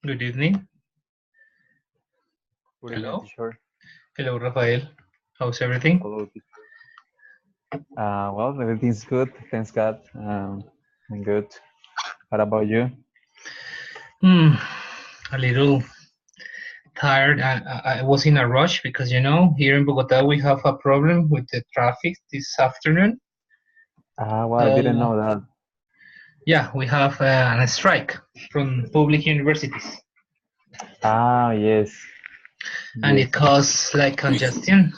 Good evening. Good evening, Hello. teacher. Hello, Rafael. How's everything? Hello, teacher. Well, everything's good. Thanks God. I'm good. What about you? Hmm, a little tired. I was in a rush because, here in Bogota, we have a problem with the traffic this afternoon. Well, I didn't Uh, know that. yeah, we have a strike from public universities, Yes. and Yes. it caused like congestion.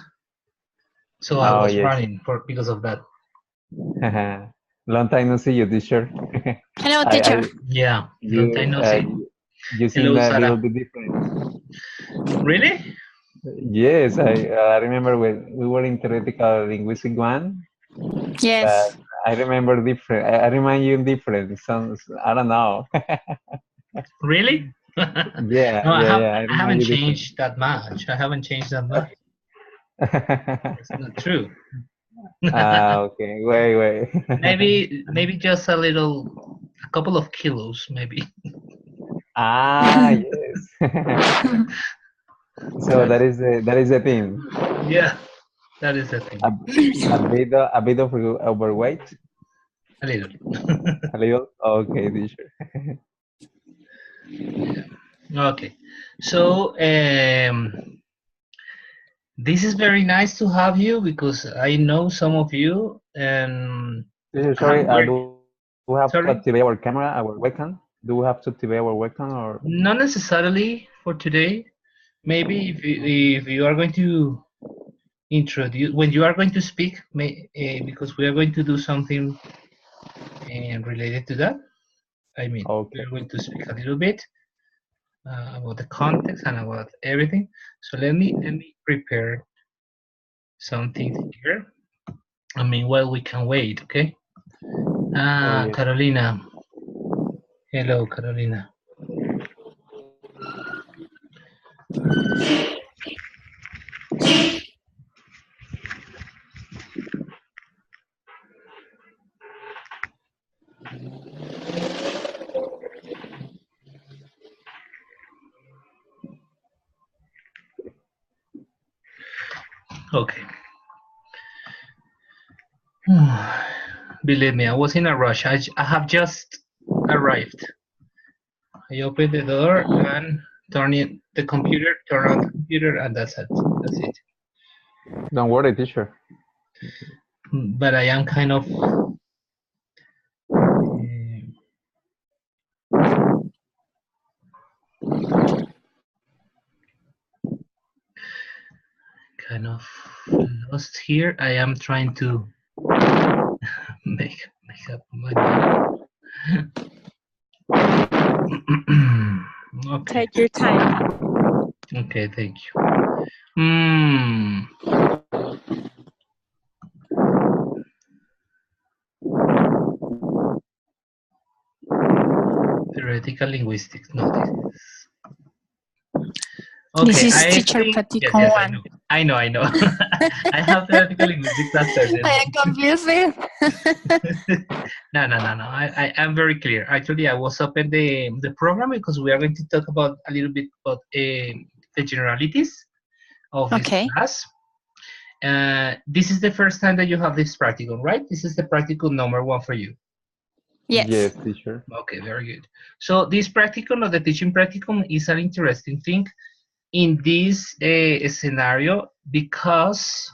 So I Oh, was yes. running because of that. Long time no see you, teacher. Hello, teacher. I Yeah, long time you no see. you seem Hello, a little Sarah. bit different. Really? Yes, I remember when we were in theoretical linguistic one, but Yes. I remember different. I remind you different. Sounds I don't know. Really? No, Yeah, yeah, yeah. I I remind haven't you different. changed that much. I haven't changed that much. It's not true. Okay. Wait. Maybe just a couple of kilos, maybe. Yes. So That's, that is the thing. yeah, that is the thing. A, a bit of overweight, A little. a little. Okay, teacher. Yeah. Okay. So this is very nice to have you because I know some of you and Teacher, I have sorry. worked. Do we have to activate our Sorry, camera, our webcam? Do we have to activate our webcam or? not necessarily for today. Maybe if you are going to introduce when you are going to speak, because we are going to do something related to that. I mean, we Okay. are going to speak a little bit about the context and about everything. So let me prepare something here. I mean, well, we can wait, okay? Oh yes. Carolina. Hello, Carolina. Okay. Believe me, I was in a rush. I have just arrived. I opened the door and turn on the computer, and that's it. That's it. Don't worry, teacher. But I am kind of kind of lost here. I am trying to make up my mind. Okay. Take your time. Okay, thank you. Hmm. Theoretical linguistics. No, this is This okay. is I teacher think yes, practicum yes, I one. know. I know. I have theoretical linguistics after this. I am confused. No. I am very clear. Actually, I was open the program because we are going to talk about a little bit about the generalities of this Okay. class. This is the first time that you have this practicum, right? This is the practicum number one for you. Yes. Yes, teacher. Okay, very good. So this practicum or the teaching practicum is an interesting thing in this scenario because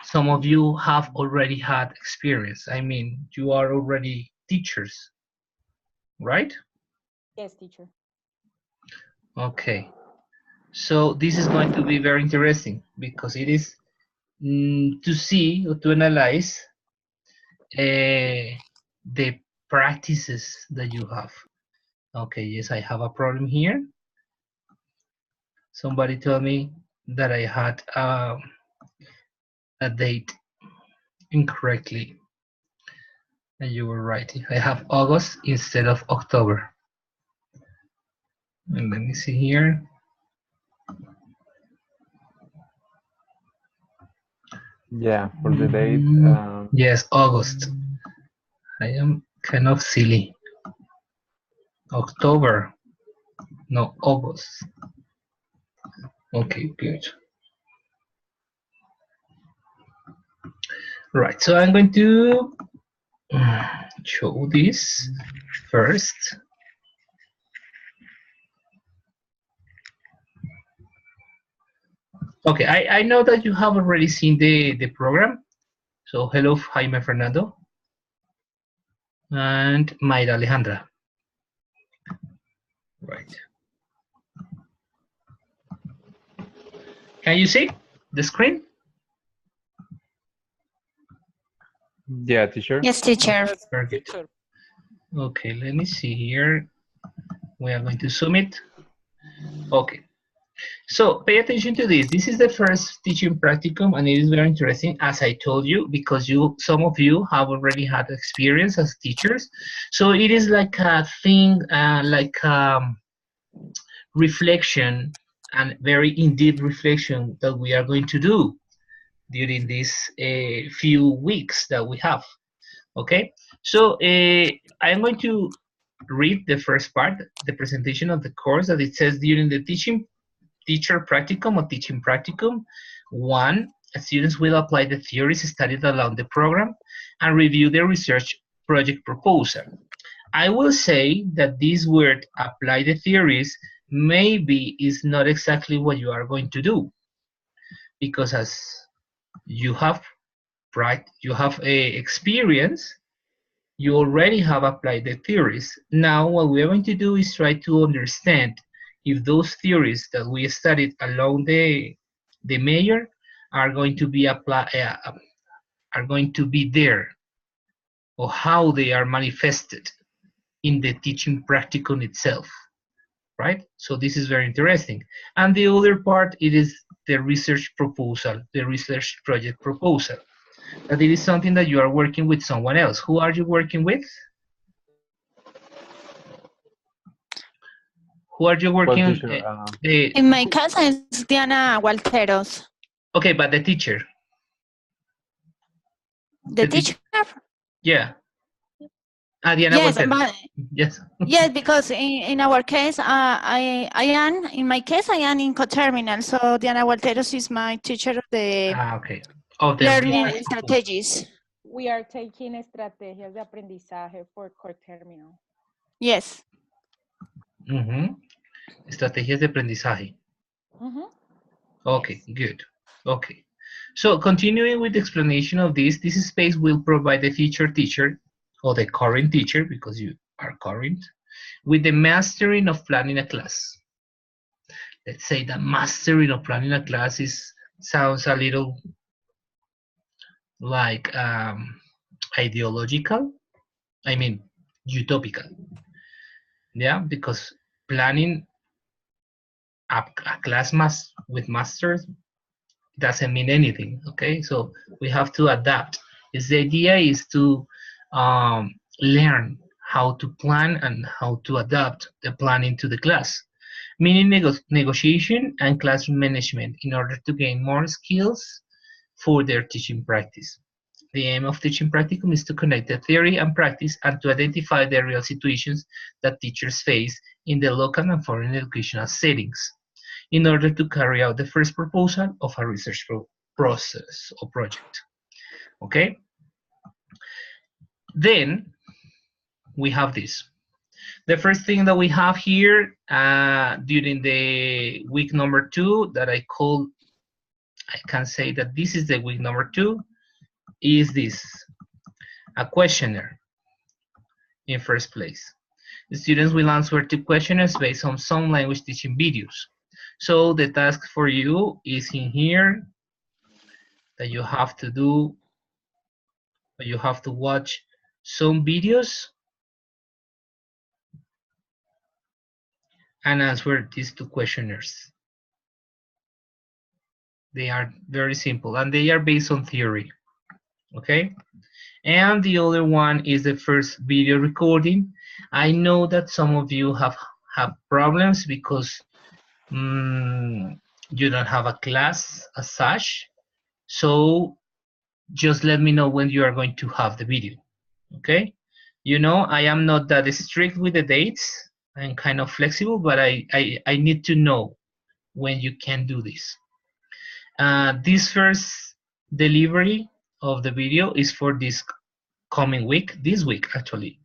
some of you have already had experience. I mean, you are already teachers, right? Yes, teacher. Okay. So this is going to be very interesting because it is to see or to analyze the practices that you have. Okay, yes, I have a problem here. Somebody told me that I had a date incorrectly. And you were right. I have August instead of October. And let me see here. Yeah, for the date. Yes, August. I am kind of silly. October. No, August. Okay, good. Right, so I'm going to show this first. Okay, I know that you have already seen the program. So hello, Jaime Fernando and Mayra Alejandra. Right. Can you see the screen? Yeah, teacher. Yes, teacher. Very good. Okay, let me see here. We are going to zoom it. Okay. So pay attention to this. This is the first teaching practicum, and it is very interesting, as I told you, because some of you have already had experience as teachers. So it is like a thing, like reflection, and very in-depth reflection that we are going to do during these few weeks that we have. Okay, so I'm going to read the first part, the presentation of the course, that it says during the teacher practicum or teaching practicum 1, students will apply the theories studied along the program and review the research project proposal. I will say that this word apply the theories maybe is not exactly what you are going to do, because as you have a experience, you already have applied the theories. Now what we are going to do is try to understand if those theories that we studied along the major are going to be are going to be there, or how they are manifested in the teaching practicum itself, right? So this is very interesting. And the other part, it is the research proposal, the research project proposal. That it is something that you are working with someone else. Who are you working with? Who are you Well, working on? teacher. In my case, it's Diana Walteros. Okay, but the teacher. The teacher? Yeah. Diana Yes, Walter. but Yes. yes, because in our case, I am in my case I am in co-terminal, so Diana Walteros is my teacher of the Okay. Of the learning research strategies. We are taking estrategias de aprendizaje for core terminal. Yes. Estrategias de aprendizaje. Okay, Yes. good. Okay. So continuing with the explanation of this space will provide the future teacher, or the current teacher, because you are current, with the mastering of planning a class. Let's say the mastering of planning a class sounds a little like ideological. I mean, utopical. Yeah, because planning a class with masters doesn't mean anything. Okay, so we have to adapt. The idea is to learn how to plan and how to adapt the planning to the class, meaning negotiation and classroom management, in order to gain more skills for their teaching practice. The aim of teaching practicum is to connect the theory and practice, and to identify the real situations that teachers face in the local and foreign educational settings, in order to carry out the first proposal of a research process or project. Okay? Then we have this. The first thing that we have here during the week number 2, that I can say that this is the week number 2, is this, a questionnaire in first place. The students will answer 2 questionnaires based on some language teaching videos. So the task for you is in here, that you have to do, you have to watch some videos and answer these 2 questionnaires. They are very simple, and they are based on theory. Okay? And the other one is the first video recording. I know that some of you have problems because you don't have a class as such. So just let me know when you are going to have the video. Okay? You know, I am not that strict with the dates. I'm kind of flexible, but I need to know when you can do this. This first delivery of the video is for this coming week, this week actually.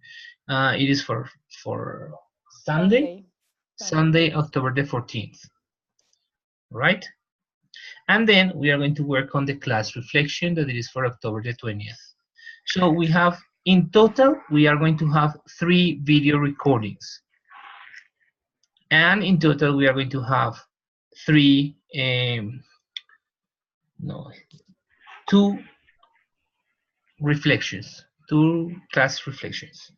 It is for Sunday, Sunday. Sunday, Sunday, yes. October the 14th, right? And then we are going to work on the class reflection that it is for October the 20th. So we have, in total, we are going to have 3 video recordings. And in total, we are going to have 3, no, 2 reflections, 2 class reflections,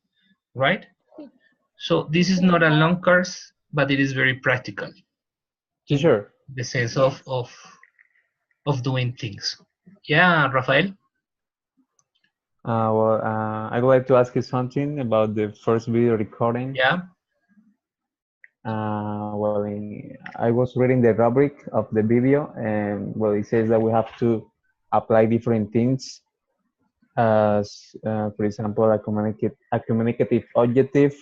right? So this is not a Teacher, long course, but it is very practical in Teacher, the sense yes. of doing things. Yeah, Rafael? I would like to ask you something about the first video recording. Yeah. I was reading the rubric of the video, and well, it says that we have to apply different things as, for example, a communicative objective.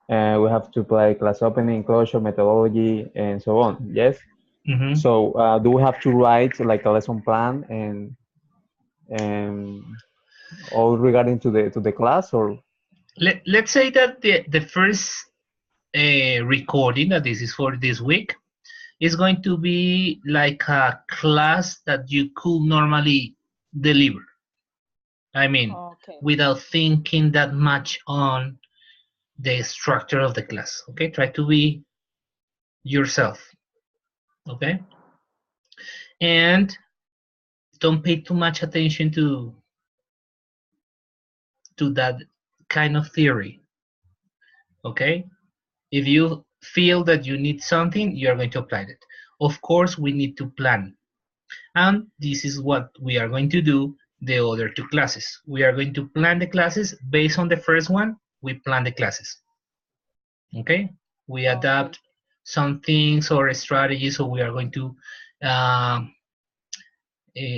We have to apply class opening, closure, methodology, and so on. Yes. Mm-hmm. So, do we have to write like a lesson plan and all regarding to the class, or? Let's say that the first recording that this is for this week is going to be like a class that you could normally deliver. I mean, Okay. without thinking that much on the structure of the class. Okay, try to be yourself. Okay, and don't pay too much attention to that kind of theory. Okay, if you feel that you need something, you are going to apply it. Of course, we need to plan. And this is what we are going to do the other 2 classes. We are going to plan the classes based on the first one. We plan the classes. Okay? We Okay. adapt some things or strategies. So we are going to, um,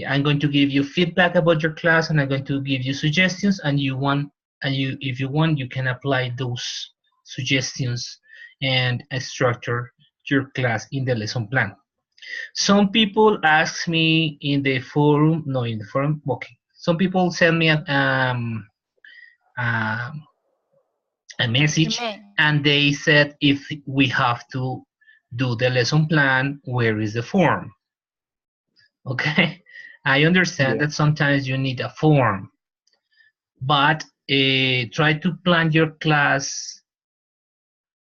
I'm going to give you feedback about your class, and I'm going to give you suggestions. And if you want, you can apply those suggestions and structure your class in the lesson plan. Some people ask me in the forum, no, in the forum, okay. Some people send me um, a message, Email. and they said if we have to do the lesson plan, where is the form? Okay, I understand Yeah. that sometimes you need a form, but try to plan your class,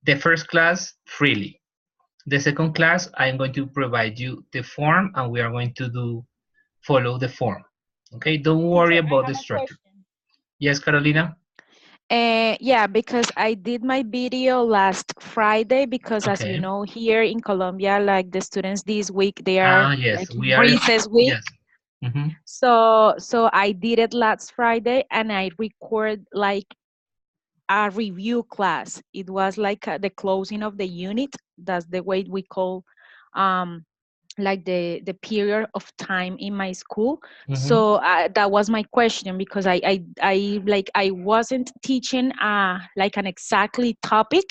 the first class, freely. The second class, I'm going to provide you the form, and we are going to follow the form. Okay, don't worry Teacher, I about the have a structure. question. Yes, Carolina? Yeah, because I did my video last Friday because as you Okay. know, here in Colombia, like the students this week, they are Yes, like in we are, recess week. yes. Mm-hmm. So I did it last Friday and I record like a review class. It was like the closing of the unit. That's the way we call um like the period of time in my school. Mm-hmm. So that was my question because I wasn't teaching like an exactly topic.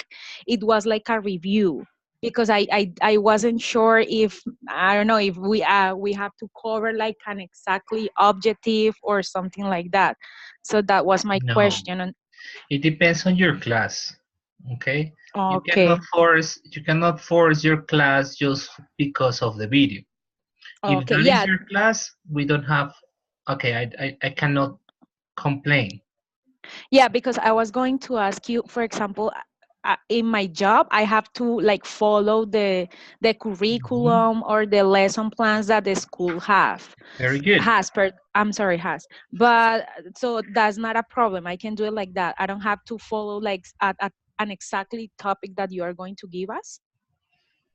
It was like a review because I wasn't sure if I don't know if we have to cover like an exactly objective or something like that. So that was my No, question. And it depends on your class. Okay, okay, you cannot force your class just because of the video. If okay, that is yeah. your class, we don't have. Okay, I cannot complain. Yeah, because I was going to ask you, for example, in my job, I have to like follow the Mhm. curriculum or the lesson plans that the school Very good. has per I'm sorry has, but so that's not a problem. I can do it like that. I don't have to follow like an exactly topic that you are going to give us.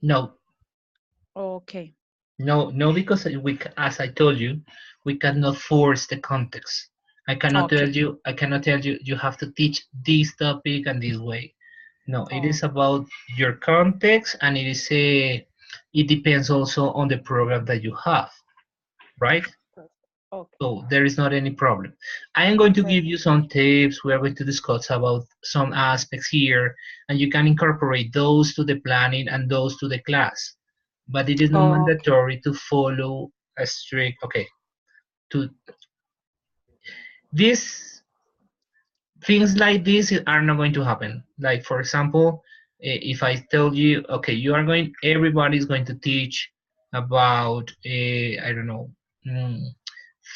No, Okay. no, because as I told you, we cannot force the context. Okay. I cannot tell you, you have to teach this topic and this way. No, it is Okay. about your context, and it depends also on the program that you have, right? Okay. So there is not any problem. I am going to give you Perfect. some tips. We are going to discuss about some aspects here, and you can incorporate those to the planning and those to the class. But it is not Okay. mandatory to follow a strict, okay, to these things like this are not going to happen. Like for example, if I tell you, okay, you are going, everybody is going to teach about, I don't know, mm,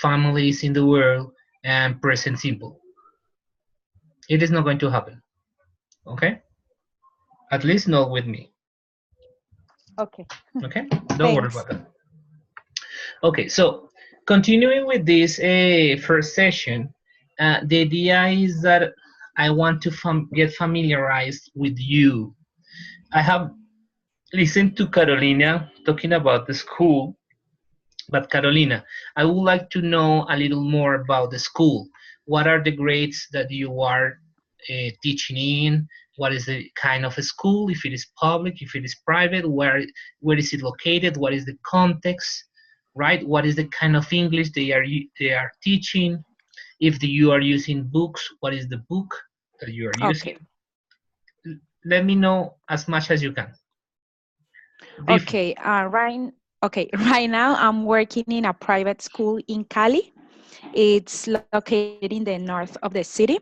families in the world and present simple. It is not going to happen. Okay, at least not with me. Okay. Okay, don't worry Thanks. about that. Okay, so continuing with this first session, the idea is that I want to get familiarized with you. I have listened to Carolina talking about the school, but Carolina, I would like to know a little more about the school. What are the grades that you are teaching in? What is the kind of a school? If it is public, if it is private, where is it located? What is the context? Right? What is the kind of English they are teaching? If you are using books, what is the book that you are Okay. using? Let me know as much as you can. Briefly. Okay. Okay. Right now, I'm working in a private school in Cali. It's located in the north of the city.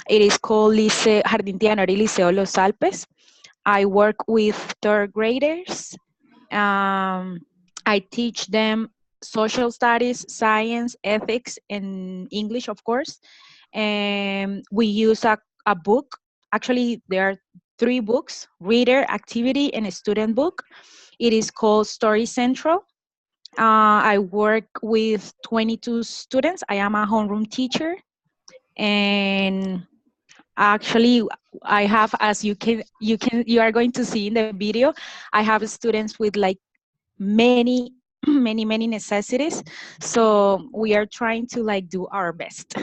It is called Jardín Tianori Liceo Los Alpes. I work with third graders. Um, I teach them social studies, science, ethics, and English, of course. And we use a book. Actually, there are three books: reader, activity, and a student book. It is called Story Central. I work with 22 students. I am a homeroom teacher, and actually, I have, as you are going to see in the video, I have students with like many, many necessities. So we are trying to like do our best.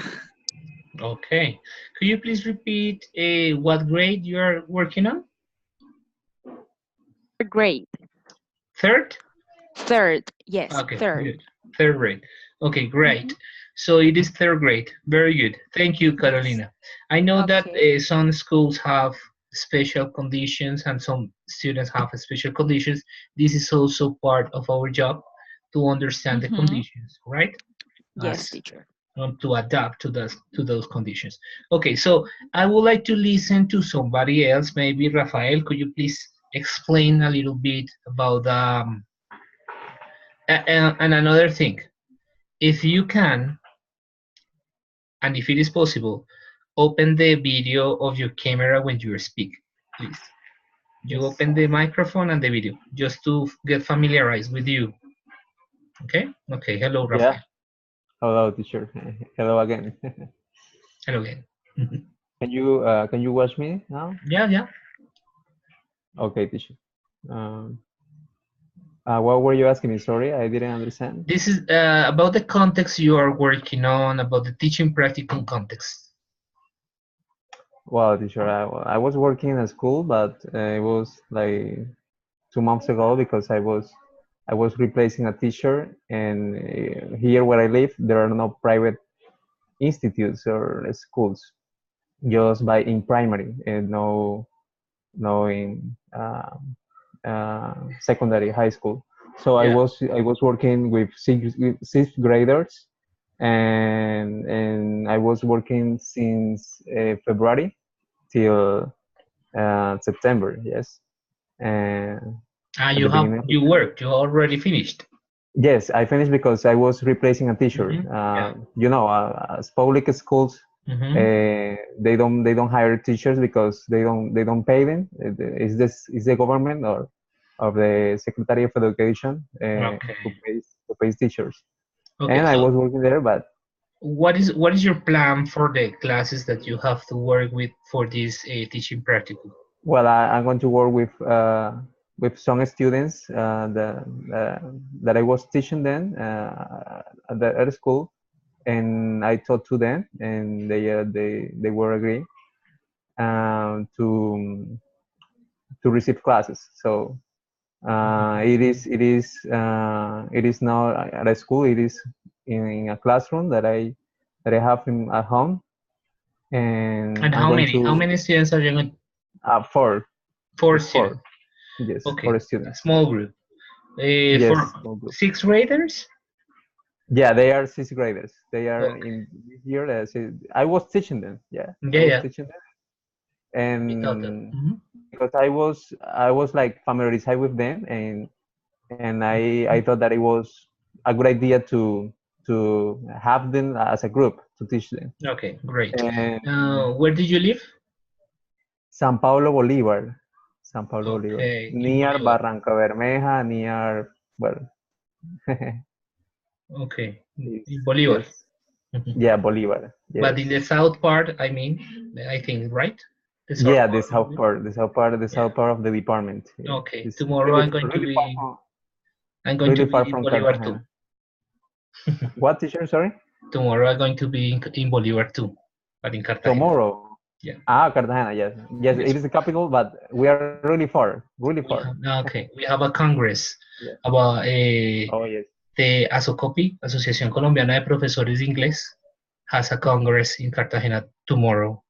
Okay. Could you please repeat what grade you are working on? Great. Third? Third, yes, Okay, third. good. Third grade. Okay, great. Mhm. So it is third grade. Very good. Thank you, Yes. Carolina. I know that Okay. some schools have special conditions and some students have special conditions. This is also part of our job to understand the Hmm. conditions, right? Yes, As teacher. to adapt to those conditions. Okay, so I would like to listen to somebody else. Maybe Rafael, could you please explain a little bit about and another thing, if you can, and if it is possible, open the video of your camera when you speak, please. You Yes. open the microphone and the video just to get familiarized with you. Okay? Okay. Hello, Yeah. Rafael. Hello, teacher. Hello again. Hello again. Can you watch me now? Yeah, yeah. Okay, teacher. Um, what were you asking me? Sorry, I didn't understand. This is about the context you are working on, about the teaching practical context. Well, teacher, I was working in a school, but it was like 2 months ago because I was replacing a teacher, and here where I live, there are no private institutes or schools, just by in primary and no in secondary high school. So Yeah. I was working with sixth graders, and I was working since February till September. Yes, and at the beginning of You September. worked. You already finished. Yes, I finished because I was replacing a teacher. Yeah. You know, as public schools, Mm-hmm. they don't hire teachers because they don't pay them. Is the government or the Secretary of Education Okay. who pays teachers. Okay. And I So was working there, but what is your plan for the classes that you have to work with for this teaching practical? well, I'm going to work with some students that I was teaching then at school, and I taught to them, and they were agree um, to to receive classes. So it is not at a school. It is in a classroom that I have at home, and And I'm how going many? How to many students are you going? four, Four just four. students. Yes, Okay, four a students. small group. Yes, For small group. sixth graders. Yeah, they are sixth graders. They are Okay. in this year. I was teaching them. Yeah, Yeah, I was yeah. teaching them, We thought that. and because I was like familiarized with them, and I thought that it was a good idea to have them as a group to teach them. Okay, great. And Where did you live? San Pablo Bolívar, San Pablo Bolívar, Okay, in near Bolivar. Barranca Bermeja, near well, Okay, in it's Bolivar. just Mhm. yeah, Bolívar. But in the Yes. south part, I mean, I think, right? The south Yeah, part. the south part, the Yeah. south part of the department. Yeah. Okay. It's Tomorrow really, really far I'm going to be in from Bolivar too. Cartagena. What teacher? Sorry. Tomorrow I'm going to be in Bolivar too, but in Cartagena. Tomorrow. Yeah. Cartagena. Yes, yes. It Yes. is the capital, but we are really far, really far. Okay. We have a congress Yeah. about Oh yes. the ASOCOPI, Asociación Colombiana de Profesores de Inglés, has a congress in Cartagena tomorrow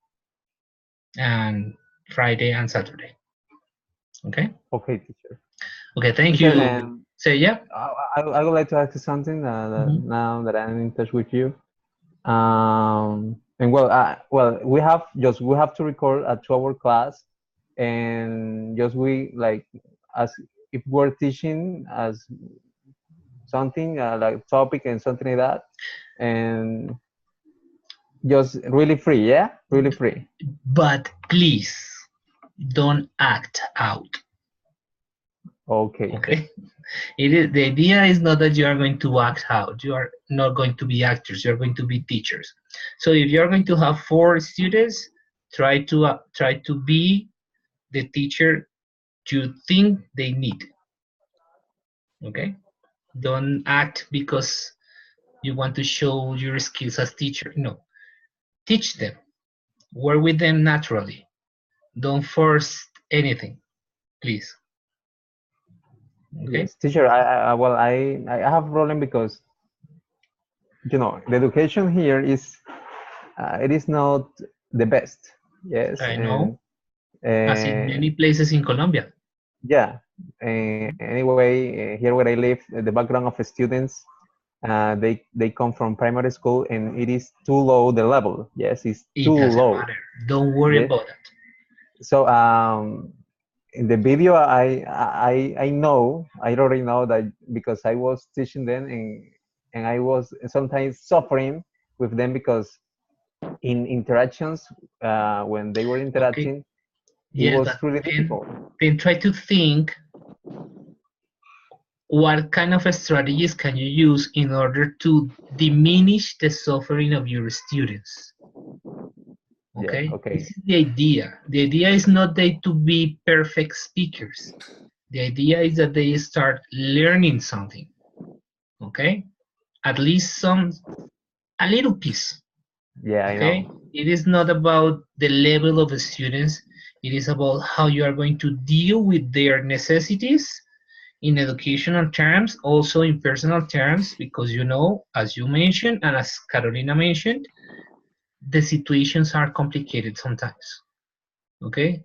and Friday and Saturday. Okay. Okay, teacher. Okay. Thank Teacher, you. Say yeah. I would like to ask you something now that I'm in touch with you. And we have to record a 2-hour class, and just we like as if we're teaching as something like topic and something like that, and just really free, yeah, really free. But please don't act out. Okay. Okay. The idea is not that you are going to act out. You are not going to be actors. You are going to be teachers. So if you are going to have 4 students, try to be the teacher you think they need. Okay. Don't act because you want to show your skills as teacher. No. Teach them. Work with them naturally. Don't force anything, please. Okay. Yes, teacher. I have a problem because the education here is it is not the best. Yes, I and know. As in many places in Colombia. yeah. Anyway, here where I live, the background of the students, they come from primary school, and it is too low the level. Yes, it's It too doesn't low. matter. Don't worry Yes. about that. So in the video, I know, I already know that because I was teaching them, and I was sometimes suffering with them because in interactions, when they were Okay. interacting, it Yes, was but really difficult. then try to think what kind of strategies can you use in order to diminish the suffering of your students. Yeah. Okay, Okay. this is the idea. The idea is not they to be perfect speakers. The idea is that they start learning something. Okay, at least a little piece. Yeah, I Okay, know. it is not about the level of the students. It is about how you are going to deal with their necessities in educational terms, also in personal terms, because as you mentioned and as Carolina mentioned, the situations are complicated sometimes. Okay,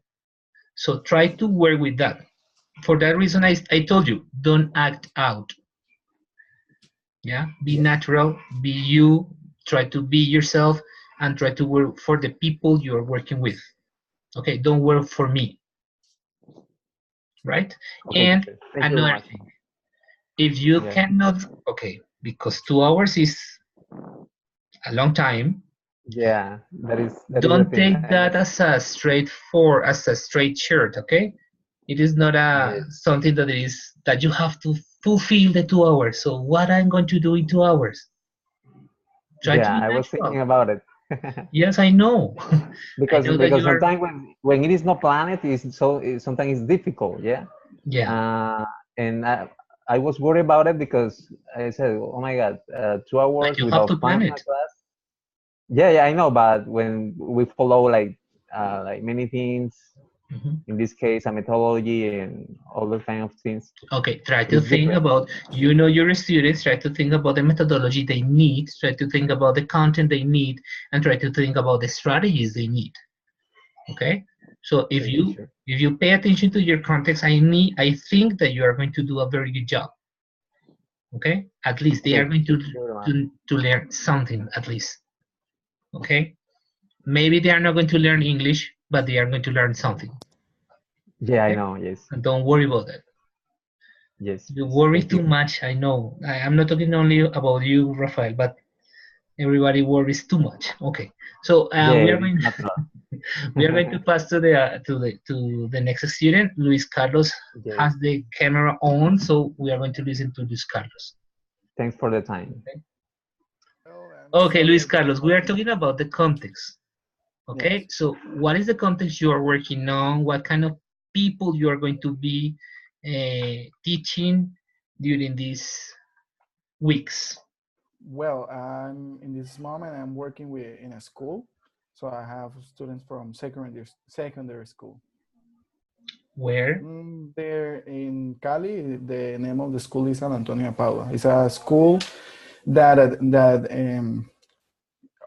so try to work with that. For that reason, I told you, don't act out. Yeah, be Yes. natural, be you, try to be yourself, and try to work for the people you are working with. Okay, don't work for me, right? Okay, And teacher. Thank you very another much. thing, if you Yeah. cannot, okay, because 2 hours is a long time, Yeah, that is the don't thing. take that as a straight shirt, okay? It is not Yes. something that you have to fulfill the 2 hours. So what I'm going to do in 2 hours? Try to Yeah, be I was thinking natural. about it. Yes, I know. I know that because you are. sometimes when it is not planned, sometimes it's difficult. Yeah. Yeah. And I was worried about it because I said, oh my God, 2 hours But you have to without plan planning a it. class. Yeah, I know, but when we follow like many things, Mhm. in this case, a methodology and all those kind of things Okay, try to is think different. about, you know, your students, try to think about the methodology they need, try to think about the content they need, and try to think about the strategies they need. Okay? So if Okay, you sure. if you pay attention to your context, I think that you are going to do a very good job. Okay? At least they are Okay, going to sure, man. to learn something at least. Okay? Maybe they are not going to learn English, but they are going to learn something. Yeah, I Okay? know. Yes, And don't worry about that. yes, You yes. worry Thank too you. much, I know. I'm not talking only about you, Rafael, but everybody worries too much. Okay, so Yeah, it's natural. we are going to pass to the next student. Luis Carlos Yes. has the camera on, so we are going to listen to Luis Carlos. Thanks for the time. Okay, Oh, I'm okay, sorry Luis I couldn't Carlos, we talk are to you. talking about the context. Okay, Yes. so what is the context you are working on? What kind of people you are going to be teaching during these weeks? Well, I'm in this moment I'm working with in a school, so I have students from secondary school. Where? They're in Cali. The name of the school is San Antonio Paula. It's a school that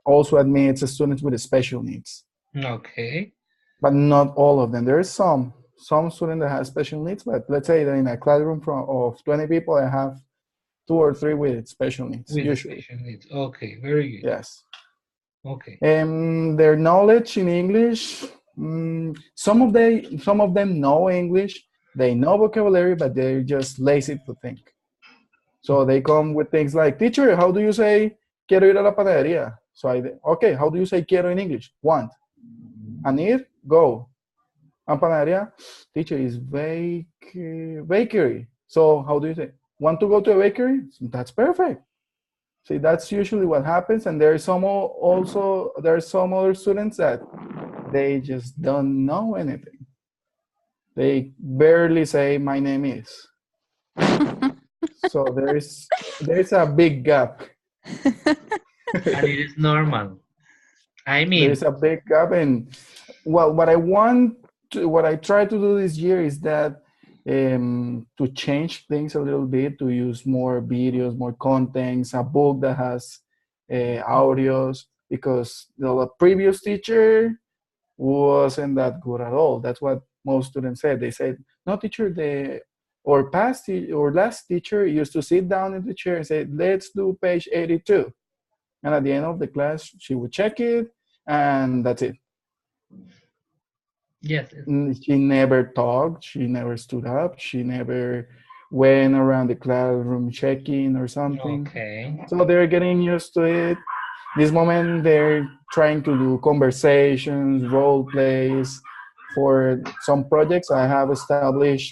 also admits students with special needs, Okay. but not all of them. There is some student that has special needs, but let's say that in a classroom of 20 people, I have two or three with special needs With the usually. special needs. Okay, very good. Yes. Okay. Their knowledge in English, some of them know English, they know vocabulary, but they're just lazy to think. So they come with things like, teacher, how do you say quiero ir a la panadería? So okay, how do you say quiero in English? Want. And ir, go. And panadería, teacher, is bakery. So how do you say? Want to go to a bakery? That's perfect. See, that's usually what happens. And there's also there's some other students that they just don't know anything. They barely say my name is. So there's a big gap. And it is normal. I There's mean, a big gap, and well, what I try to do this year is that to change things a little bit, to use more videos, more contents, a book that has audios, because the previous teacher wasn't that good at all. That's what most students said. They said, "No, teacher, the or or last teacher used to sit down in the chair and say, 'Let's do page 82.' And at the end of the class, she would check it, and that's it. yes. She never talked. She never stood up. She never went around the classroom checking or something. Okay. So they're getting used to it. This moment, they're trying to do conversations, role plays. For some projects, I have established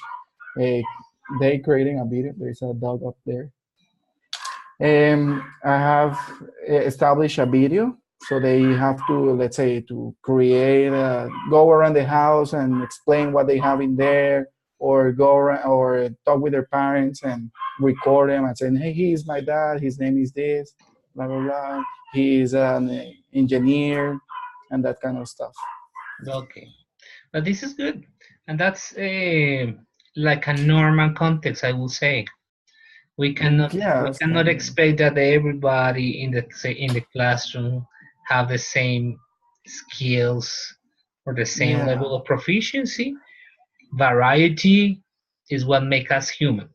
a they creating a video. There's a dog up there. I have established a video, so they have to, let's say, to go around the house and explain what they have in there, or go around, or talk with their parents and record them and say, "Hey, he's my dad. His name is this, blah blah blah. He's an engineer," and that kind of stuff. Okay. But this is good. And that's like a normal context, I would say. We Yes, cannot expect that everybody in the classroom have the same skills or the same yeah, level of proficiency. Variety is what makes us human.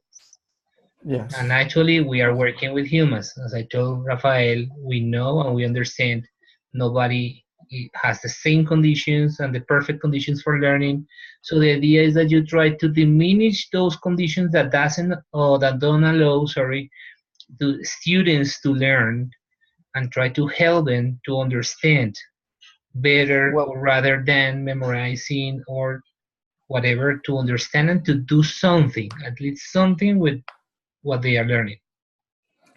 And yes. actually, we are working with humans. As I told Rafael, we know and we understand nobody has the same conditions and the perfect conditions for learning. So the idea is that you try to diminish those conditions that doesn't or that don't allow, sorry, to students to learn and try to help them to understand better Well, or rather than memorizing or whatever, to understand and to do something, at least something with what they are learning.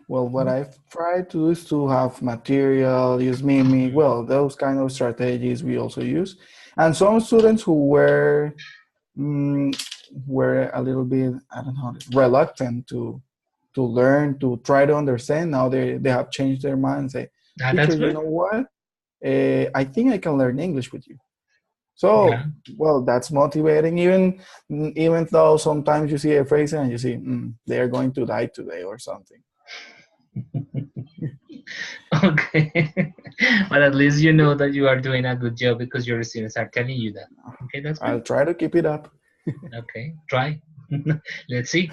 Well, what I've tried to do is to have material, use mimic, well, those kind of strategies we also use. And some students who mm, were a little bit, I don't know, reluctant to learn, to try to understand. Now they have changed their mind and say, Ah, teacher, that's you good. know what? I think I can learn English with you. Yeah. So, well, that's motivating. Even though sometimes you see a phrase and you see they are going to die today or something. Okay. But at least you know that you are doing a good job because your students are telling you that. Okay, that's I'll good. try to keep it up. Okay, try. Let's see.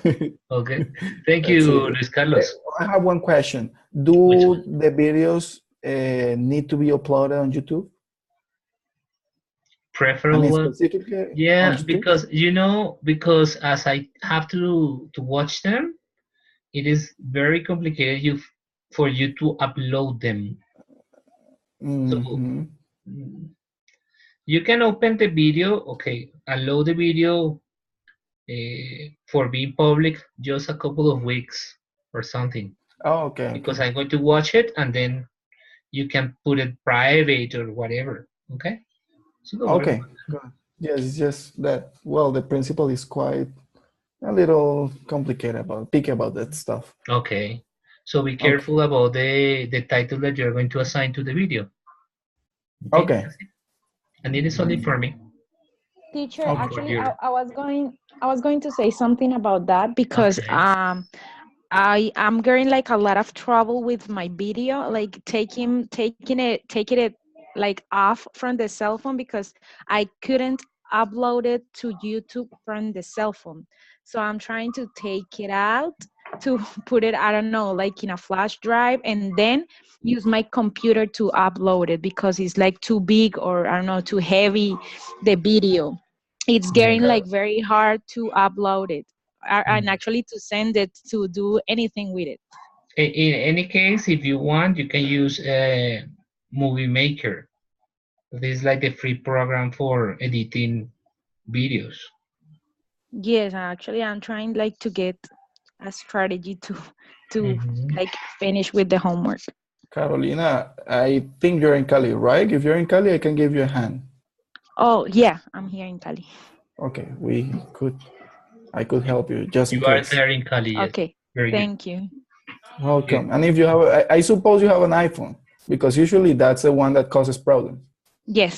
Okay. Thank Let's you, see. Luis Carlos. I have one question. Which Do one? the videos need to be uploaded on YouTube? I mean, Preferable. specifically on Yeah, YouTube? because because as I have to watch them, it is very complicated for you to upload them. So Mm-hmm. mm, you can open the video, okay, upload the video for being public just a couple of weeks or something, Oh, okay, because okay. I'm going to watch it and then you can put it private or whatever. Okay, so don't worry about Okay, good. Yes, it's just that, well, the principle is quite a little complicated about, picky about that stuff. it. Okay, so be Okay, careful about the title that you're going to assign to the video. Okay, okay, that's it. And it is only for me, Teacher, not okay. for actually, you. I was going to say something about that because Okay. I am getting like a lot of trouble with my video, like taking it like off from the cell phone because I couldn't upload it to YouTube from the cell phone. So I'm trying to take it out to put it, I don't know, like in a flash drive and then use my computer to upload it because it's like too big or I don't know, too heavy, the video. It's getting Yeah. like very hard to upload it and Mm. actually to send it to do anything with it. In any case, if you want, you can use Movie Maker. This is like the free program for editing videos. Yes, actually, I'm trying like to get a strategy to Mhm. like finish with the homework. Carolina, I think you're in Cali, right? If you're in Cali, I can give you a hand. Oh yeah, I'm here in Cali. Okay, I could help you just in You are case. there in Cali, yes. Okay, Very good. thank you. Good. Welcome. And if you have, I suppose you have an iPhone because usually that's the one that causes problems. Yes,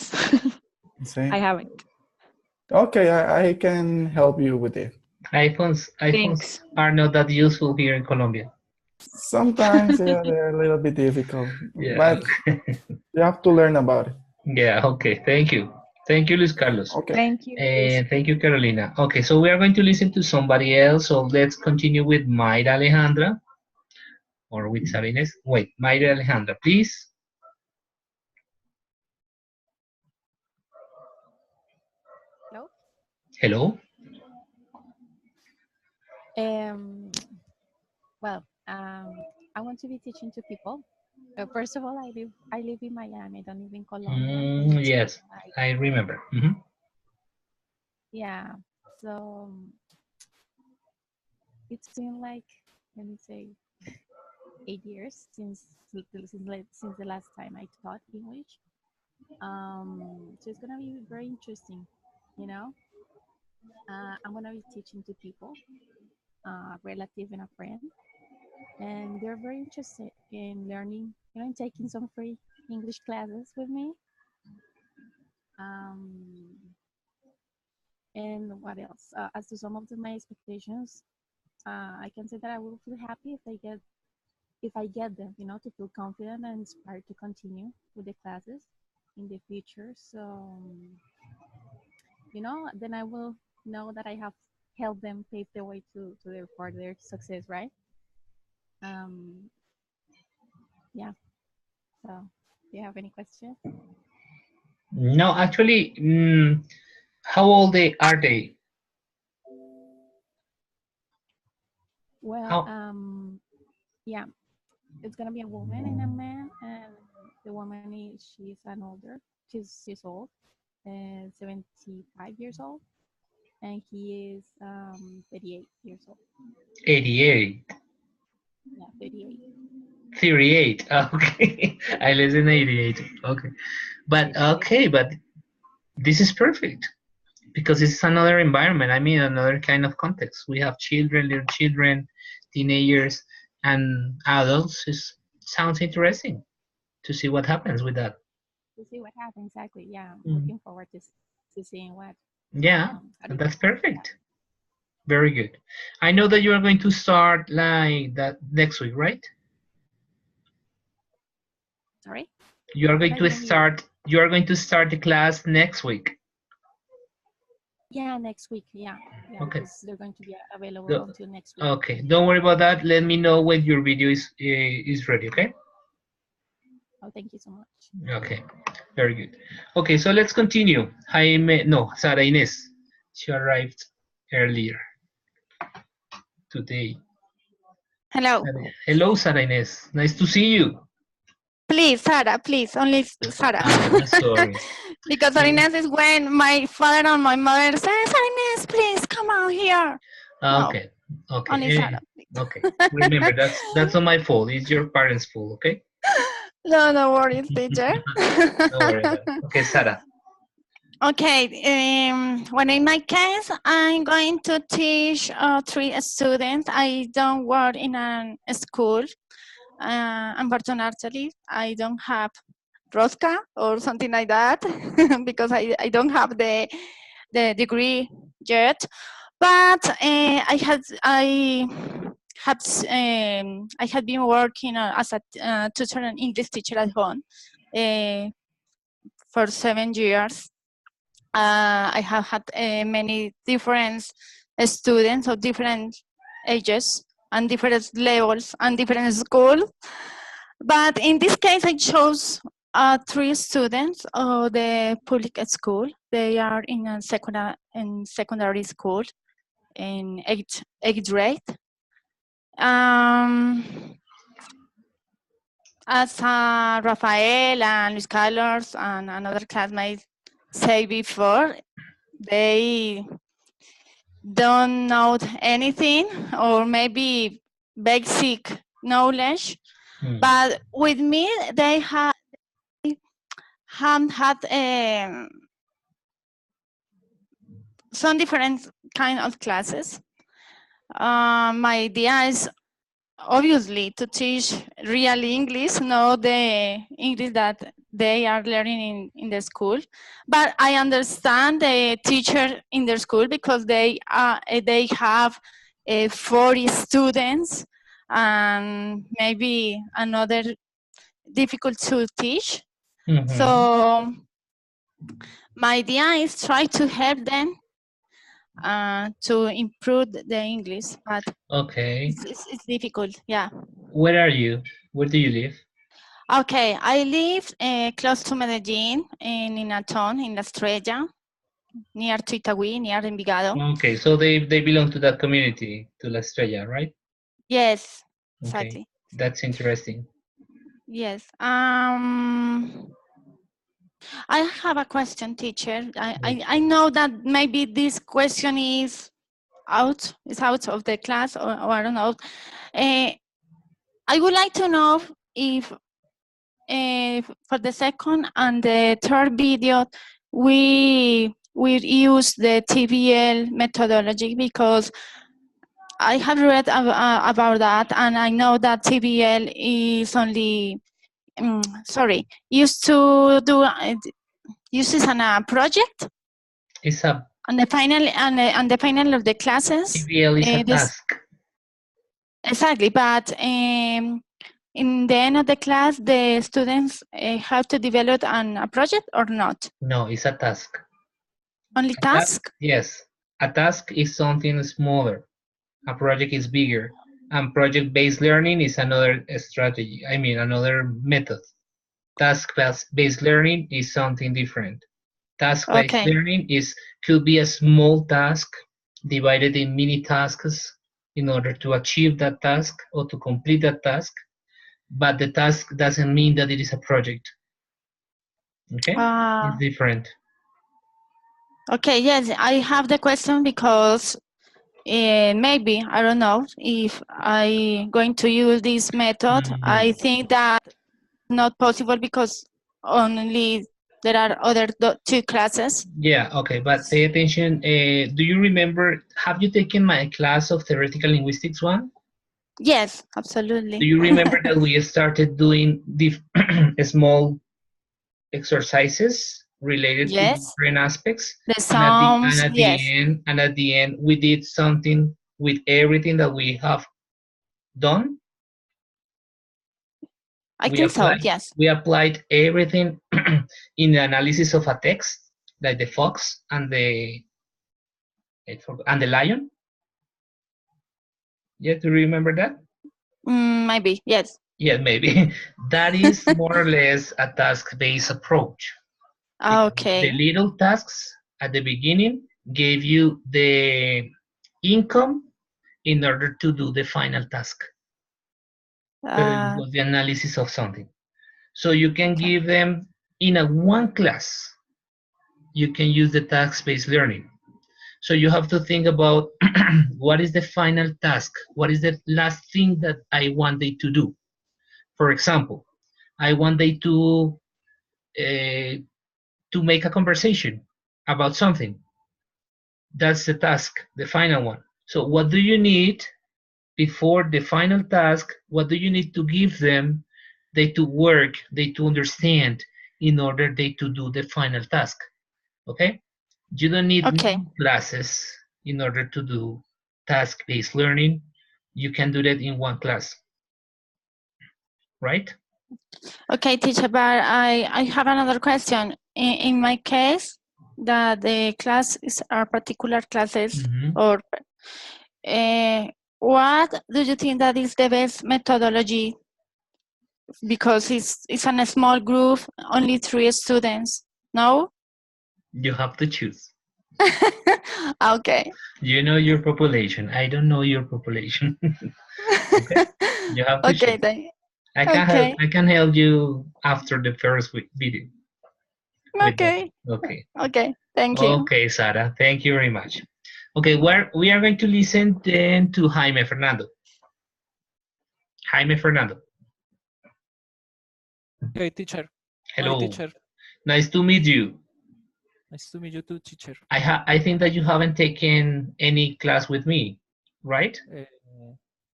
See? I haven't. Okay, I can help you with it. iPhones Thanks. are not that useful here in Colombia. Sometimes, yeah, they're a little bit difficult, Yeah. but you have to learn about it. Yeah. Okay. Thank you. Thank you, Luis Carlos. Okay. Thank you, Luis. And thank you, Carolina. Okay, so we are going to listen to somebody else. So let's continue with Mayra Alejandra or with Sabines. Wait, Mayra Alejandra, please. Hello. Hello. Um, well, I want to be teaching to people. First of all, I live in Miami. I don't live in Colombia, and it's been Yes, like I remember. Mhm. yeah. So it's been like, let me say, 8 years since the last time I taught English. So it's gonna be very interesting. You know, I'm gonna be teaching to people, relative and a friend, and they're very interested in learning, and taking some free English classes with me. Um, and what else? As to some of my expectations, I can say that I will feel happy if I get them, to feel confident and inspired to continue with the classes in the future. So, then I will know that I have helped them pave the way to their further success, right? Um, yeah. So, do you have any questions? No, actually, how old are they? Well, How yeah, it's gonna be a woman and a man, and the woman she's an older, she's old, and 75 years old, and he is 38 years old. 88, Yeah, 38. 38. Okay, I listen 88. Okay, but okay, but this is perfect because it's another environment. I mean, another kind of context. We have children, little children, teenagers, and adults. It sounds interesting to see what happens with that. To see what happens exactly. Yeah, I'm Mm. looking forward to. to see what. Yeah, How do you that's call it? perfect. Very good. I know that you are going to start like that next week, right? Sorry, You are but going I to didn't hear. start. You are going to start the class next week. Yeah, next week. Yeah, yeah, Okay. because they're going to be available So- until next week. Okay. Don't worry about that. Let me know when your video is ready. Okay. Oh, thank you so much. Okay. Very good. Okay. So let's continue. Jaime. No, Sara Ines. She arrived earlier today. Hello. Hello, Sara Ines. Nice to see you. Please, Sarah, please, only Sarah. Sorry. Because Inés is when my father and my mother says, Inés, please come out here. No, Okay. Okay. only Sarah. Please. Okay. Remember, that's not my fault. It's your parents' fault. Okay. No, no worries, teacher. Don't worry about it. Okay, Sarah. Okay, when in my case, I'm going to teach 3 students. I don't work in a school. Unfortunately, I don't have Rosca or something like that because I don't have the degree yet. But I had been working as a tutor and English teacher at home for 7 years. I have had many different students of different ages and different levels and different schools. But in this case, I chose 3 students of the public school. They are in a secondary school in eighth grade. As Rafael and Luis Carlos and another classmate say before, they don't know anything or maybe basic knowledge. But with me, they have had some different kind of classes. My idea is obviously to teach real English, not the English that they are learning in the school. But I understand the teacher in their school because they have 40 students and maybe another difficult to teach. So my idea is try to help them to improve the English, but Okay. it's difficult, yeah. Where are you? Where do you live? Okay, I live close to Medellin in a town in La Estrella, near to Itagüí, near Envigado. Okay, so they belong to that community, to La Estrella, right? Yes, Okay, exactly. that's interesting. Yes. I have a question, teacher. I know that maybe this question is out of the class, or I don't know. I would like to know if for the second and the third video, we use the TBL methodology because I have read about that, and I know that TBL is only used to do uses on a project. It's a On the final of the classes. TBL is a task. Exactly, but in the end of the class, the students have to develop a project or not? No, it's a task. Only task? Yes, a task is something smaller. A project is bigger. And project-based learning is another strategy. I mean, another method. Task-based learning is something different. Task-based learning could be a small task divided in mini tasks in order to achieve that task or to complete that task, but the task doesn't mean that it is a project. Okay, it's different. Okay, yes, I have the question because maybe, I don't know, if I'm going to use this method, I think that not possible because only there are other 2 classes. Yeah, okay, but pay attention. Do you remember, have you taken my class of theoretical linguistics 1? Yes, absolutely. Do you remember that we started doing small exercises related to Yes. different aspects, The and at the sums. Yes. end we did something with everything that we have done. I think so. Yes. We applied everything in the analysis of a text, like the fox and the lion. Yeah, do you remember that? Maybe. Yes. Yeah, maybe. That is more or less a task-based approach. The Okay. little tasks at the beginning gave you the income in order to do the final task. But it Uh, was the analysis of something. So you can okay. give them in a one class. You can use the task-based learning. So you have to think about what is the final task? What is the last thing that I want they to do? For example, I want they uh, to make a conversation about something. That's the task, the final one. So what do you need before the final task? What do you need to give them, they to work, they to understand in order they to do the final task? Okay? You don't need Okay. many classes in order to do task-based learning. You can do that in one class, right? Okay, teacher, but I have another question. In my case, that the classes are particular classes, Mhm. or what do you think that is the best methodology? Because it's in a small group, only 3 students. No? You have to choose. Okay. You know your population. I don't know your population. Okay? You have to Okay, choose. then. Okay. I can help you after the first video with that. Okay. Okay. Okay. Thank you. Okay, Sara. Thank you very much. Okay, we are going to listen then to Jaime Fernando. Jaime Fernando. Okay, teacher. Hi, Hello. teacher. Nice to meet you. Nice to meet you too, teacher. I think that you haven't taken any class with me, right?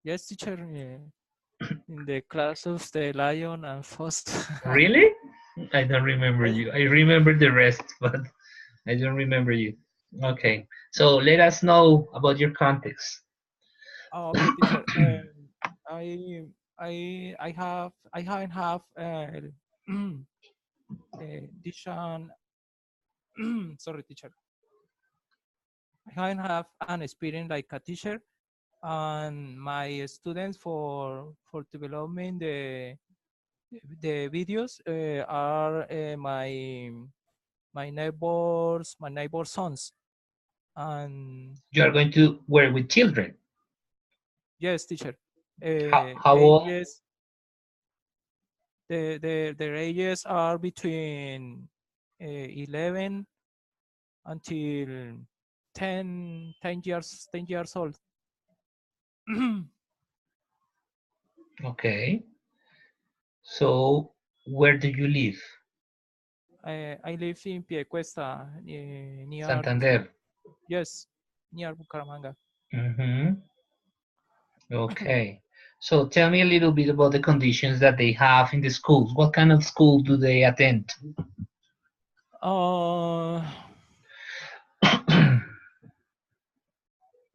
Yes, teacher. In the class of the lion and first. Really? I don't remember you. I remember the rest, but I don't remember you. Okay. So let us know about your context. Oh, okay, teacher. I I haven't have teacher. Sorry, teacher. I haven't have an experience like a teacher, and my students for developing the videos are my neighbor's sons. And You are going to work with children. yes, teacher. How old? Ages their ages are between 11 until 10 years old. Okay. So where do you live? I live in Piedecuesta, near Santander. yes, near Bucaramanga. Mm-hmm. Okay. So tell me a little bit about the conditions that they have in the schools. What kind of school do they attend? Uh,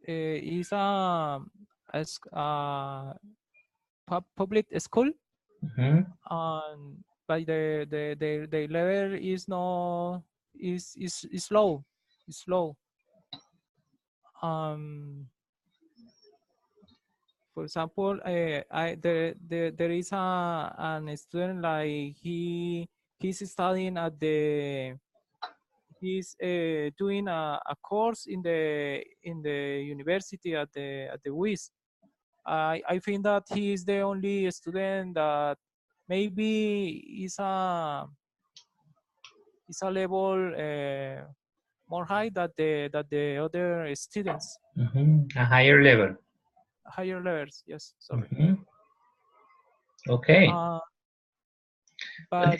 is public school, Mhm. and but the level is no is low, is low. Um, for example, there is an student like he's studying at the he's doing a course in the university at the WIS. I think that he is the only student that maybe is a level more high that the other students, A higher level. higher levels. Yes, sorry. Mhm. Okay. Uh, But but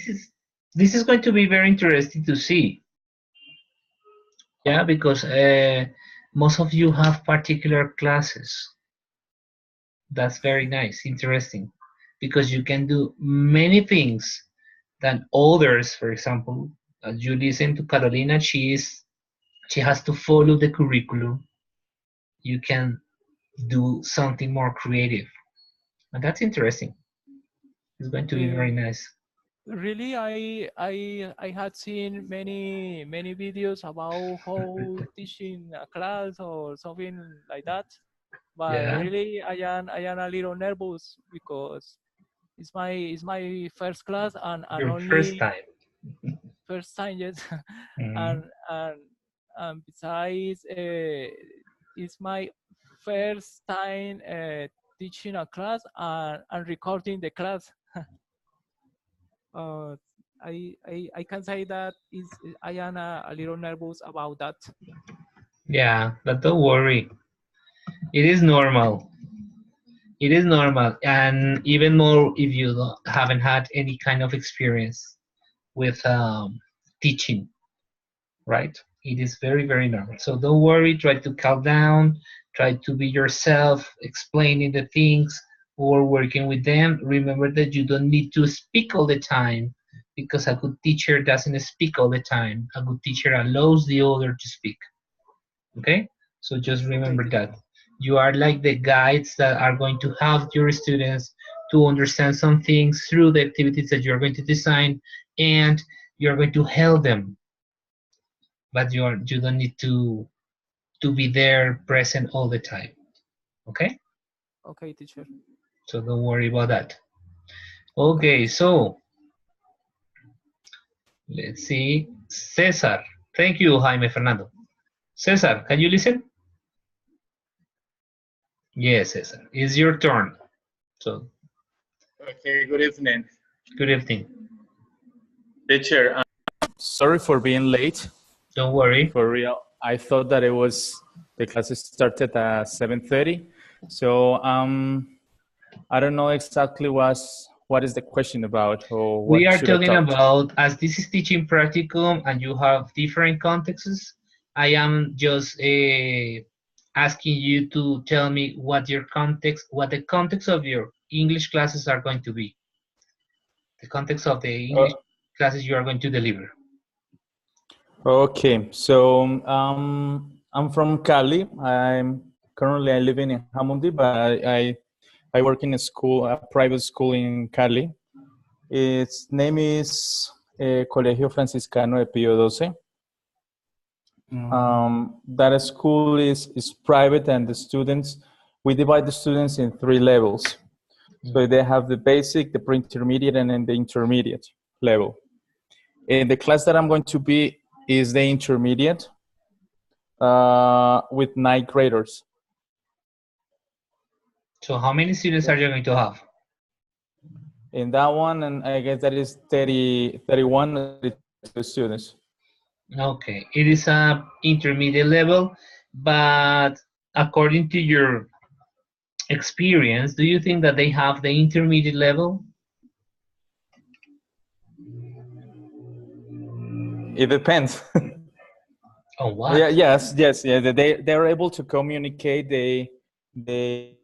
this is going to be very interesting to see. Yeah, because most of you have particular classes. That's very nice, interesting, because you can do many things than others, for example, You listen to Carolina, she has to follow the curriculum. You can do something more creative, and that's interesting. It's going to be Uh, very nice. really, I had seen many videos about how teaching a class or something like that. But Yeah, really, I am a little nervous because it's my first class and your first only time. first time yet, Mhm. and and and besides, it's my first time teaching a class and recording the class. uh, I can say that is I am a little nervous about that. Yeah, but don't worry. It is normal. It is normal, and even more if you haven't had any kind of experience with teaching, right? It is very, very normal. So don't worry. Try to calm down. Try to be yourself, explaining the things or working with them. Remember that you don't need to speak all the time because a good teacher doesn't speak all the time. A good teacher allows the other to speak. Okay, so just Okay, remember teacher. that you are like the guides that are going to help your students to understand some things through the activities that you're going to design, and you're going to help them, but you don't need to be there present all the time. Okay, Okay, teacher. so don't worry about that. Okay, Okay, teacher. so let's see. Cesar, thank you, Jaime Fernando. Cesar, can you listen? Yes, Cesar, it's your turn. So Okay, good evening. good evening. Teacher, sorry for being late. Don't worry. For real, I thought that the classes started at 7:30. So I don't know exactly what is the question about or We what are should I talking talk? about, as this is teaching practicum and you have different contexts, I am just asking you to tell me what the context of your English classes are going to be, the context of the English Uh, classes you are going to deliver. okay, so I'm from Cali. I'm currently I living in Hamundi, but I work in a school, a private school in Cali. Its name is Colegio Franciscano de Pío XII. That school is private, and the students, we divide the students in 3 levels. So they have the basic, the pre-intermediate, and then the intermediate level. And the class that I'm going to be is the intermediate with 9th graders. So how many students are you going to have? In that one, and I guess that is 30, 31 or 32 students. Okay, it is a intermediate level, but according to your experience, do you think that they have the intermediate level? It depends. Oh, Yeah, what? yes, yeah. They're able to communicate. They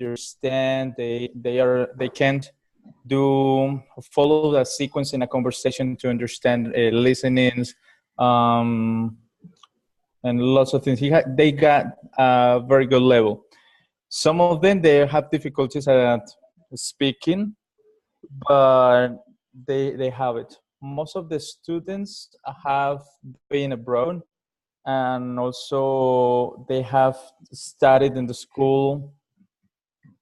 understand. They can't do follow the sequence in a conversation to understand listenings, um, and lots of things. They got a very good level. Some of them they have difficulties at speaking, but they have it. Most of the students have been abroad, and also they have studied in the school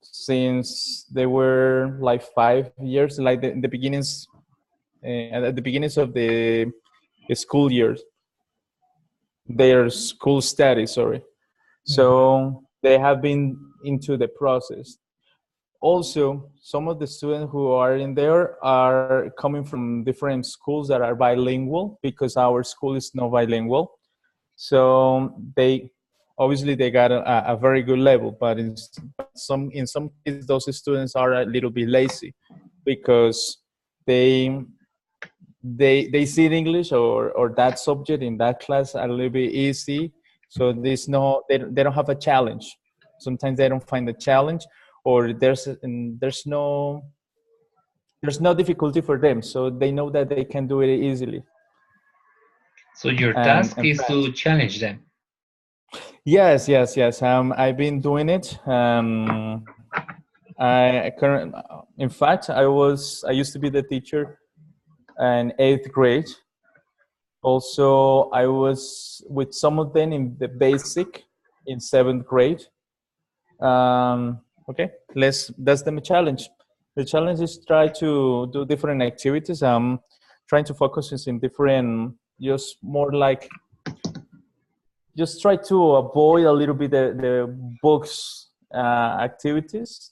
since they were like 5 years, like the beginnings, at the beginnings of the school years, their school studies. Sorry, so they have been into the process. Also, some of the students who are in there are coming from different schools that are bilingual, because our school is not bilingual. So they obviously they got a very good level, but in some cases those students are a little bit lazy, because they they see English or that subject in that class a little bit easy. So they don't have a challenge. Sometimes they don't find a challenge, or there's no difficulty for them, so they know that they can do it easily. So your And task in is fact, to challenge them. yes. I've been doing it. In fact, I used to be the teacher in 8th grade. Also, I was with some of them in the basic in 7th grade. Okay, that's the challenge. The challenge is try to do different activities. Trying to focus is in different, just more like, just try to avoid a little bit the books activities,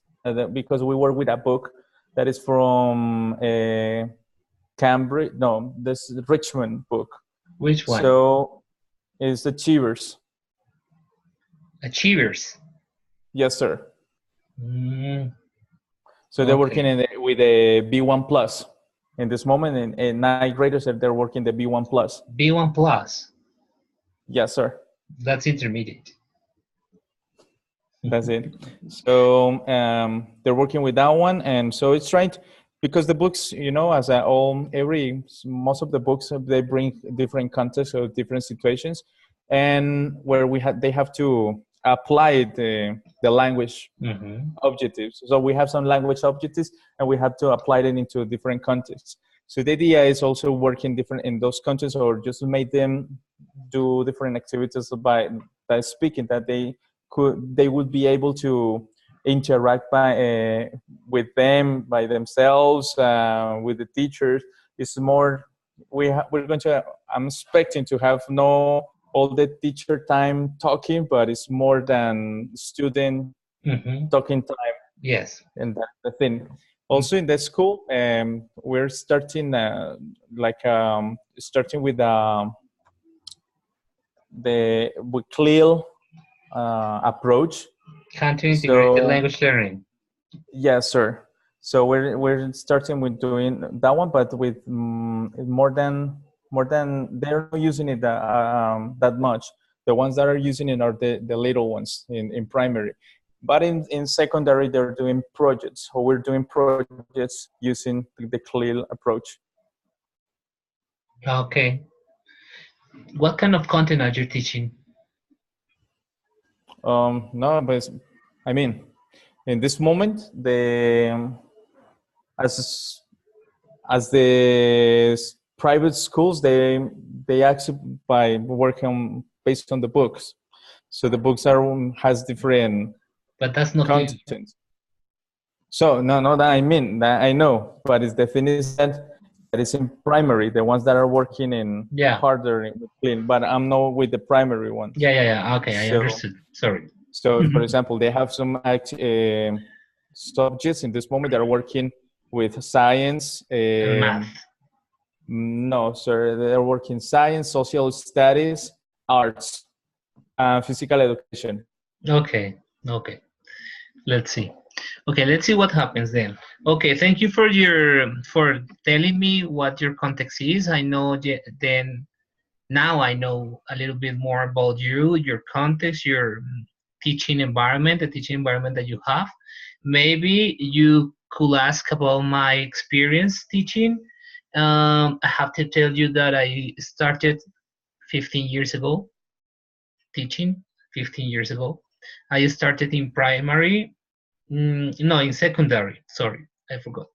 because we work with a book that is from Cambridge. No, this is Richmond book. Which one? So it's Achievers. Achievers. Yes, sir. Mm, So they're okay. working with a B1 plus. In this moment, in 9th graders, they're working the B1 plus. B1 plus. Yes, sir. That's intermediate. That's it. So they're working with that one, and so it's trying to, because the books, as most of the books, they bring different contexts or different situations, and where they have to apply the language Mm-hmm. objectives. So we have some language objectives, and we have to apply them into different contexts. So the idea is also working different in those contexts, or just make them do different activities by speaking, that they would be able to interact with them by themselves, with the teachers. It's more, I'm expecting to have no all the teacher time talking, but it's more than student Mm-hmm. talking time. Yes. And that's the thing. Also in the school, we're starting starting with the clear approach. How to integrate the So language learning. yes, sir. So we're starting with doing that one, but with more than they're not using it that much. The ones that are using it are the little ones in primary. But in secondary, they're doing projects. So we're doing projects using the clear approach. Okay. What kind of content are you teaching? No, but I mean, in this moment, as as the private schools, they actually by working based on the books. So the books has different But that's not to you. content. So no, that I mean, that I know, but the thing is that is in primary, the ones that are working in Yeah. harder with clean, but I'm not with the primary ones. Yeah. Okay, I So, understood. Sorry. so for example, they have some subjects in this moment that are working with science. And math. No, sir, they're working science, social studies, arts, physical education. Okay. Let's see. Okay, let's see what happens then. Okay, thank you for telling me what your context is. I know then now I know a little bit more about you, your context, your teaching environment, the teaching environment that you have. Maybe you could ask about my experience teaching. I have to tell you that I started 15 years ago teaching. 15 years ago, I started in primary. No, in secondary. Sorry, I forgot.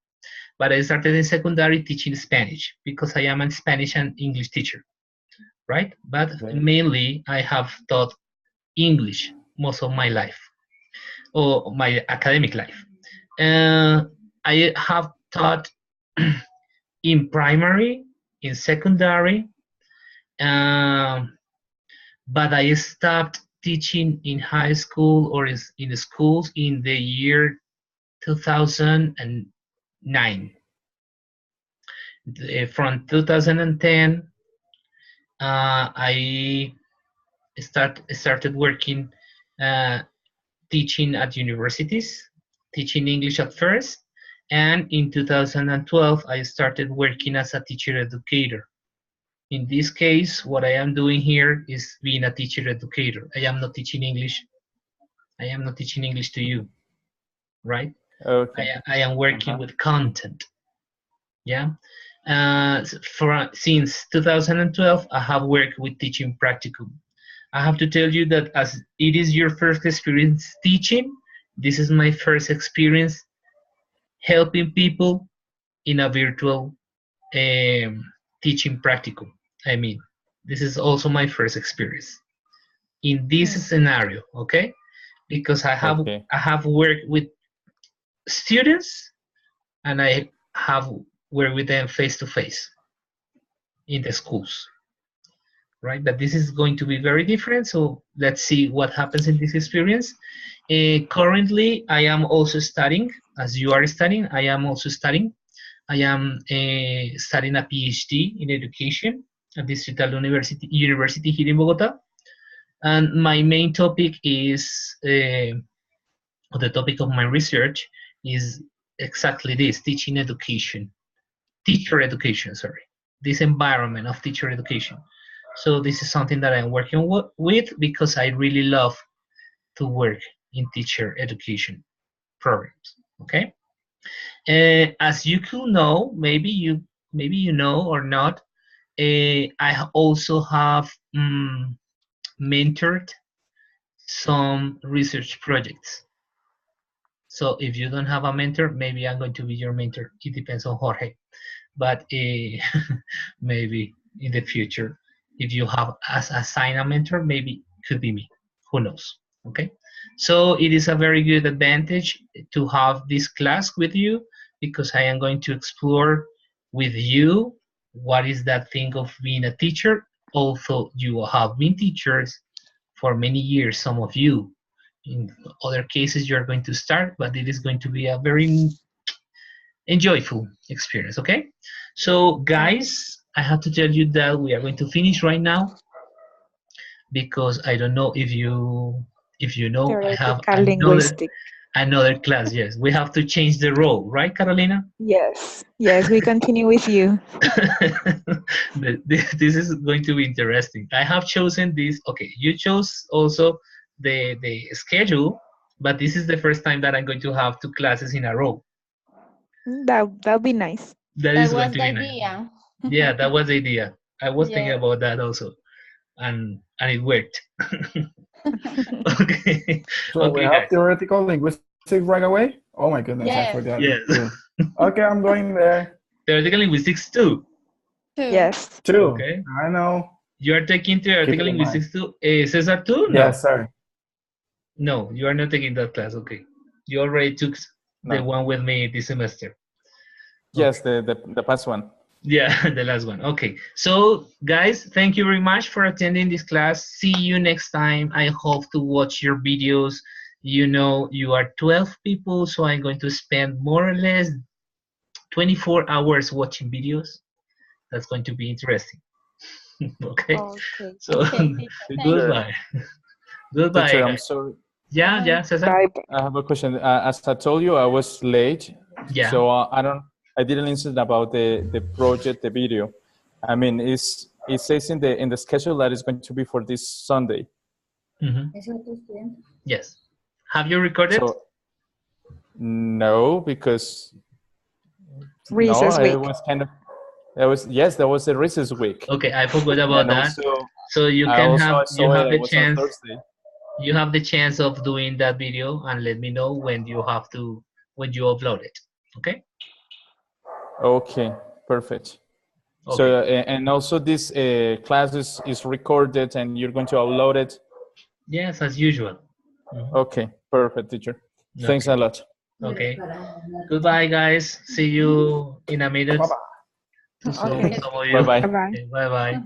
But I started in secondary teaching Spanish because I am a Spanish and English teacher, right? But Okay. mainly I have taught English most of my life, or my academic life. I have taught in primary, in secondary, but I stopped teaching in high school or in the schools in the year 2009. From 2010, I started working teaching at universities, teaching English at first, and in 2012 I started working as a teacher educator. In this case, what I am doing here is being a teacher educator. I am not teaching English. I am not teaching English to you, right? Okay. I am working with content. Yeah. Since 2012, I have worked with teaching practicum. I have to tell you that as it is your first experience teaching, this is my first experience helping people in a virtual teaching practicum. I mean, this is also my first experience in this scenario, okay? Because Okay. I have worked with students and I have worked with them face to face in the schools, right? But this is going to be very different. So let's see what happens in this experience. Currently, I am also studying, as you are studying, I am also studying. I am studying a PhD in education at Distrital University here in Bogota. And my main topic is, the topic of my research is exactly this, teacher education, sorry, this environment of teacher education. So this is something that I'm working with because I really love to work in teacher education programs, okay? As you could know, maybe you know or not, I also have mentored some research projects. So if you don't have a mentor, maybe I'm going to be your mentor. It depends on Jorge. But maybe in the future, if you have as assign a mentor, maybe could be me. Who knows? Okay. So it is a very good advantage to have this class with you because I am going to explore with you what is that thing of being a teacher. Also, you have been teachers for many years, some of you. In other cases, you're going to start, but it is going to be a very enjoyable experience, okay? So, guys, I have to tell you that we are going to finish right now because I don't know if you know I have Theoretical linguistic. another class. Yes, we have to change the role, right, Carolina? Yes, yes, we continue with you. This is going to be interesting. I have chosen this. Okay, you chose also the schedule, but this is the first time that I'm going to have two classes in a row. That'll be nice. That That is going was to the be nice. idea. Yeah, that was the idea. I was thinking Yes. about that also, and it worked. Okay, So we okay, have guys. theoretical linguistics right away. Oh my goodness, I Yes. forgot. Yes, Two. Okay, I'm going there. theoretical linguistics too. Two. Yes. Two. Okay, I know. you are taking Keep theoretical it in mind. linguistics too. Cesar too? No, Yes, sir. no, you are not taking that class. Okay, you already took the No. one with me this semester. Okay. Yes, the past one. Yeah, the last one. Okay. So, guys, thank you very much for attending this class. See you next time. I hope to watch your videos. You know, you are 12 people, so I'm going to spend more or less 24 hours watching videos. That's going to be interesting. Okay. Okay. So, Okay, teacher. Thank you. Teacher, goodbye. Goodbye, teacher, I'm guys. sorry. Yeah, Bye. yeah, Cesar. Bye. I have a question. As I told you, I was late, Yeah. so I didn't listen about the project, the video. I mean, it says in the schedule that it's going to be for this Sunday. Mhm. Yes. Have you recorded? So no, because no, Recess I week. was kind of. There was yes, there was a recess week, Okay, I forgot about and that. also So I you saw have it the was on chance. Thursday. You have the chance of doing that video and let me know when you have to when you upload it. Okay. Okay, perfect. So Okay. and also this class is recorded and you're going to upload it. Yes, as usual. Mhm. Okay, perfect, teacher. Thanks Okay. a lot. Okay. Goodbye, guys. See you in a minute. Bye bye. To some Okay. some of Bye you. bye. Bye bye. Okay, bye bye.